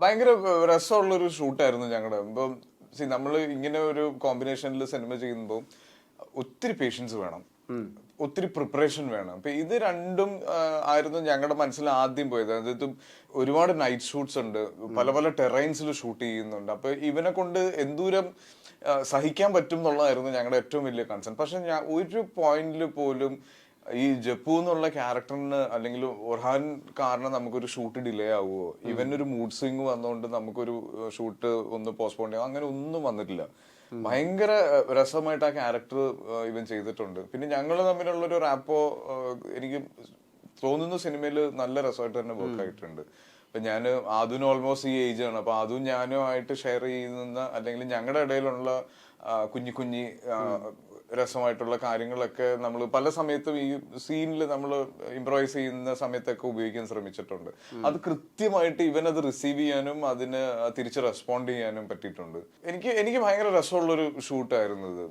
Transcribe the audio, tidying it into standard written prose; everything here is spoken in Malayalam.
ഭയങ്കര രസമുള്ളൊരു ഷൂട്ടായിരുന്നു ഞങ്ങളുടെ. ഇപ്പം നമ്മൾ ഇങ്ങനെ ഒരു കോമ്പിനേഷനിൽ സിനിമ ചെയ്യുമ്പോൾ ഒത്തിരി പേഷ്യൻസ് വേണം, ഒത്തിരി പ്രിപ്പറേഷൻ വേണം. അപ്പൊ ഇത് രണ്ടും ആയിരുന്നു ഞങ്ങളുടെ മനസ്സിൽ ആദ്യം പോയത്. അതായത് ഒരുപാട് നൈറ്റ് ഷൂട്ട്സ് ഉണ്ട്, പല പല ടെറൈൻസിൽ ഷൂട്ട് ചെയ്യുന്നുണ്ട്. അപ്പൊ ഇവനെ കൊണ്ട് എന്തൂരം സഹിക്കാൻ പറ്റും എന്നുള്ളതായിരുന്നു ഞങ്ങളുടെ ഏറ്റവും വലിയ കൺസേൺ. പക്ഷെ ഞാൻ ഒരു പോയിന്റിൽ പോലും ഈ ജപ്പു എന്നുള്ള ക്യാരക്ടറിന് അല്ലെങ്കിൽ ഒർഹാൻ കാരണം നമുക്കൊരു ഷൂട്ട് ഡിലേ ആവുമോ, ഇവനൊരു മൂഡ് സ്വിങ് വന്നുകൊണ്ട് നമുക്കൊരു ഷൂട്ട് ഒന്ന് പോസ്റ്റ്പോൺ ചെയ്യാം, അങ്ങനെ ഒന്നും വന്നിട്ടില്ല. ഭയങ്കര രസമായിട്ട് ആ ക്യാരക്ടർ ഇവൻ ചെയ്തിട്ടുണ്ട്. പിന്നെ ഞങ്ങൾ തമ്മിലുള്ളൊരു റാപ്പോ എനിക്ക് തോന്നുന്നു സിനിമയിൽ നല്ല രസമായിട്ട് തന്നെ വർക്ക് ആയിട്ടുണ്ട്. ഇപ്പൊ ഞാൻ അതും ഓൾമോസ്റ്റ് ഈ ഏജ് ആണ്. അപ്പൊ അതും ഞാനുമായിട്ട് ഷെയർ ചെയ്യുന്ന അല്ലെങ്കിൽ ഞങ്ങളുടെ ഇടയിലുള്ള കുഞ്ഞി കുഞ്ഞി രസമായിട്ടുള്ള കാര്യങ്ങളൊക്കെ നമ്മൾ പല സമയത്തും ഈ സീനിൽ നമ്മൾ ഇംപ്രവൈസ് ചെയ്യുന്ന സമയത്തൊക്കെ ഉപയോഗിക്കാൻ ശ്രമിച്ചിട്ടുണ്ട്. അത് കൃത്യമായിട്ട് ഇവൻ അത് റിസീവ് ചെയ്യാനും അതിന് തിരിച്ച് റെസ്പോണ്ട് ചെയ്യാനും പറ്റിയിട്ടുണ്ട്. എനിക്ക് ഭയങ്കര രസമുള്ളൊരു ഷൂട്ടായിരുന്നു ഇത്.